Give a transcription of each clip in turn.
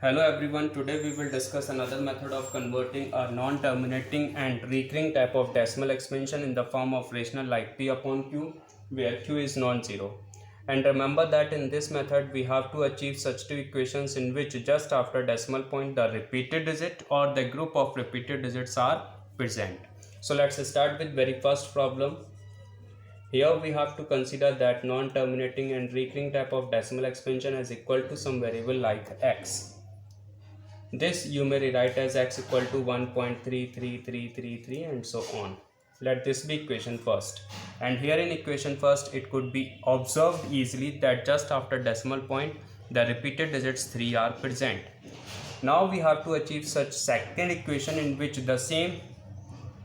Hello everyone, today we will discuss another method of converting a non-terminating and recurring type of decimal expansion in the form of rational like p upon q, where q is non-zero. And remember that in this method we have to achieve such two equations in which just after decimal point the repeated digit or the group of repeated digits are present. So let's start with very first problem. Here we have to consider that non-terminating and recurring type of decimal expansion is equal to some variable like x. This you may rewrite as x equal to 1.33333 and so on. Let this be equation first. And here in equation first, it could be observed easily that just after decimal point, the repeated digits 3 are present. Now we have to achieve such second equation in which the same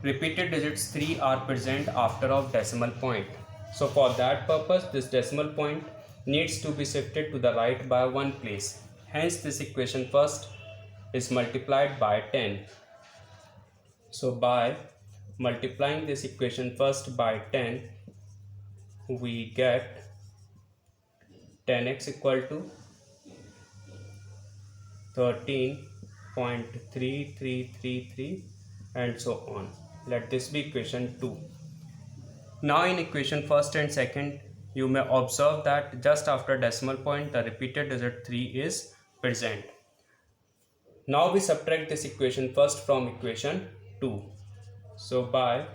repeated digits 3 are present after of decimal point. So for that purpose, this decimal point needs to be shifted to the right by one place. Hence this equation first is multiplied by 10. So by multiplying this equation first by 10, we get 10x equal to 13.3333 and so on. Let this be equation 2. Now in equation first and second, you may observe that just after decimal point the repeated digit 3 is present. Now we subtract this equation first from equation 2. So by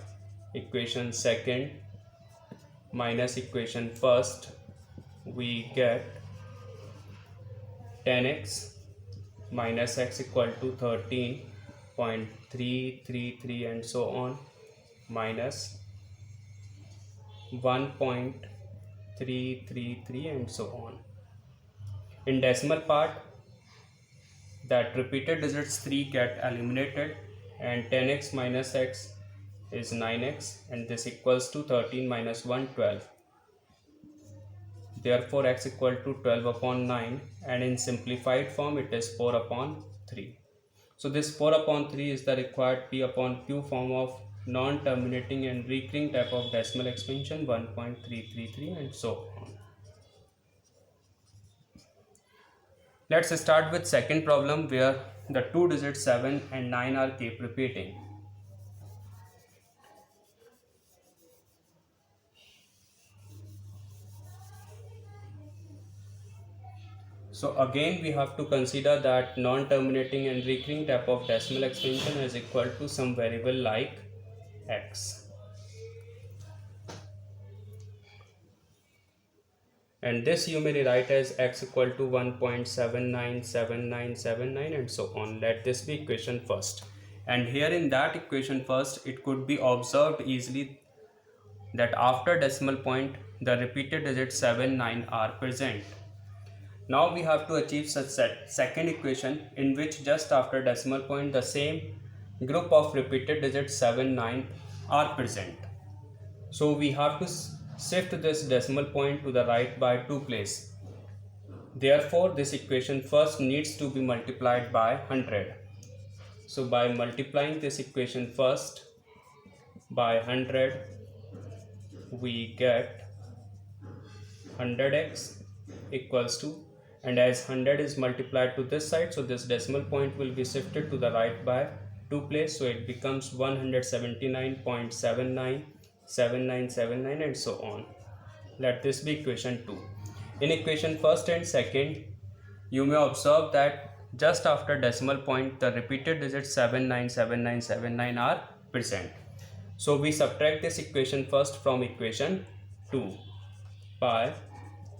equation second minus equation first, we get 10x minus x equal to 13.333 and so on minus 1.333 and so on. In decimal part, that repeated digits 3 get eliminated and 10x minus x is 9x and this equals to 13 minus 1 12. Therefore x equal to 12 upon 9 and in simplified form it is 4 upon 3. So this 4 upon 3 is the required p upon q form of non-terminating and recurring type of decimal expansion 1.333 and so on. Let's start with second problem where the two digits 7 and 9 are keep repeating. So again we have to consider that non-terminating and recurring type of decimal expansion is equal to some variable like x. And this you may rewrite as x equal to 1.797979 and so on. Let this be equation first. And here in that equation first, it could be observed easily that after decimal point, the repeated digits 7, 9 are present. Now we have to achieve such second equation in which just after decimal point, the same group of repeated digits 7, 9 are present. So we have to shift this decimal point to the right by 2 place. Therefore, this equation first needs to be multiplied by 100. So by multiplying this equation first by 100, we get 100x equals to, and as 100 is multiplied to this side, so this decimal point will be shifted to the right by 2 place, so it becomes 179.797979 and so on. Let this be equation 2. In equation first and second, you may observe that just after decimal point the repeated digits 797979 are present. So we subtract this equation first from equation 2 by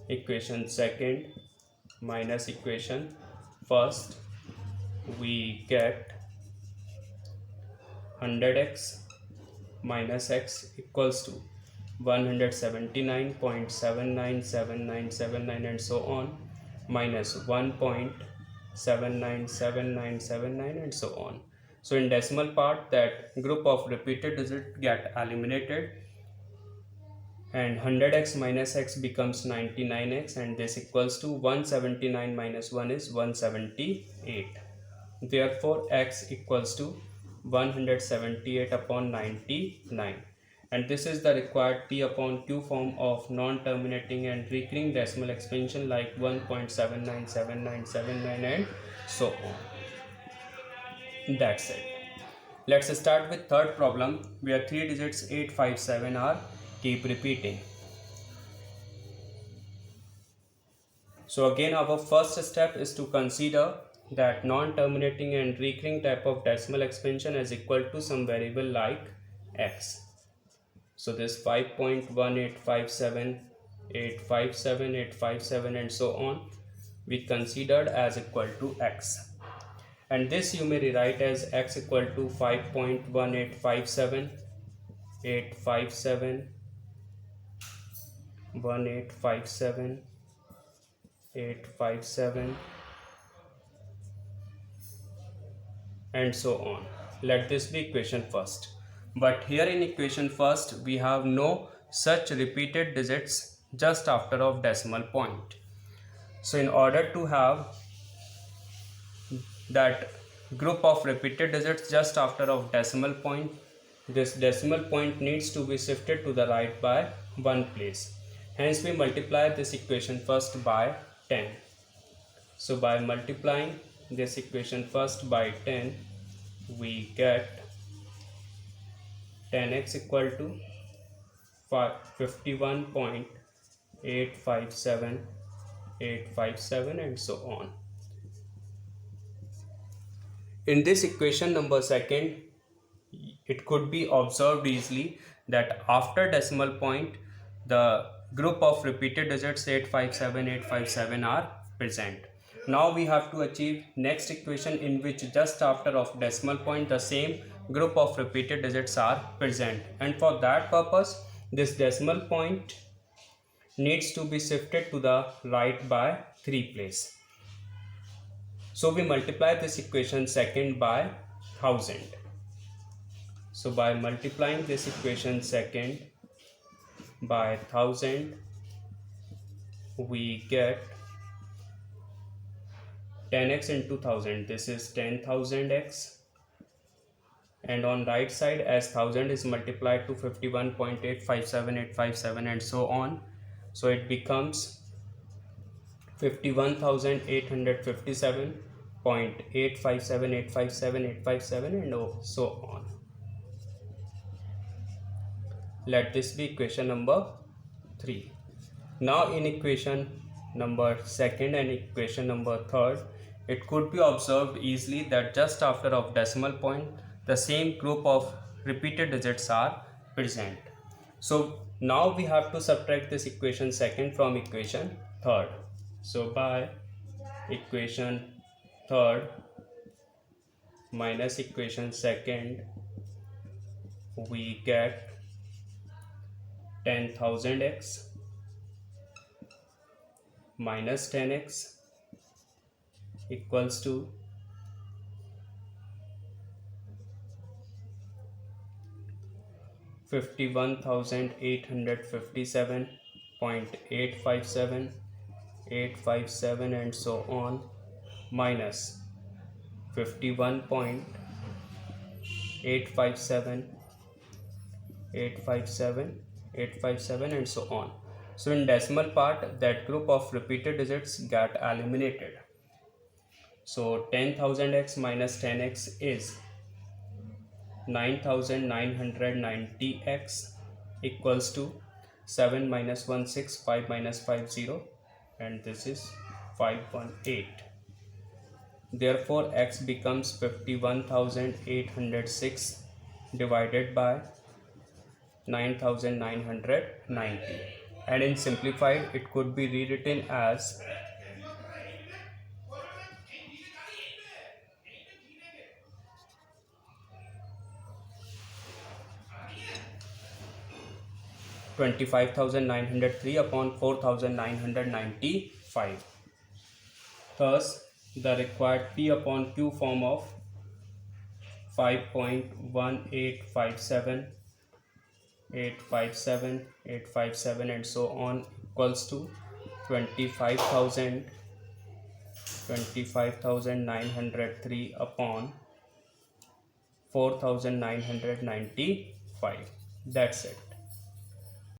equation second minus equation first, we get 100x minus x equals to 179.797979 and so on minus 1.797979 and so on. So in decimal part, that group of repeated digits get eliminated and 100x minus x becomes 99x and this equals to 179 minus 1 is 178. Therefore x equals to 178 upon 99, and this is the required p upon q form of non-terminating and recurring decimal expansion like 1.797979 and so on. That's it. Let's start with third problem where 3 digits 857 are keep repeating. So again, our first step is to consider that non-terminating and recurring type of decimal expansion is equal to some variable like x. So this 5.1857, 857, 857 and so on we considered as equal to x. And this you may rewrite as x equal to 5.1857, 857, 1857, 857 and so on. Let this be equation first. But here in equation first we have no such repeated digits just after of decimal point. So in order to have that group of repeated digits just after of decimal point, this decimal point needs to be shifted to the right by one place. Hence we multiply this equation first by 10. So by multiplying this equation first by 10, we get 10x equal to 51.857 and so on. In this equation number second, it could be observed easily that after decimal point the group of repeated digits 857, 857 are present. Now we have to achieve next equation in which just after of decimal point the same group of repeated digits are present, and for that purpose this decimal point needs to be shifted to the right by 3 place. So we multiply this equation second by 1000. So by multiplying this equation second by 1000, we get 10x into 1000. This is 10,000x, and on right side as 1000 is multiplied to 51.857 and so on, so it becomes 51,857.857 and so on. Let this be equation number 3. Now in equation number second and equation number third, it could be observed easily that just after of decimal point the same group of repeated digits are present. So now we have to subtract this equation second from equation third. So by equation third minus equation second, we get 10,000x minus 10x equals to 51,857.857 and so on minus 51.857 and so on. So in decimal part that group of repeated digits get eliminated. So 10,000x minus 10x is 9,990x equals to 7 minus 1 6, 5 minus 5 0, and this is 518. Therefore x becomes 51,806 divided by 9,990, and in simplified it could be rewritten as 25,903 upon 4,995. Thus, the required P upon Q form of 5.1857, 857 and so on equals to 25,903 upon 4,995. That's it.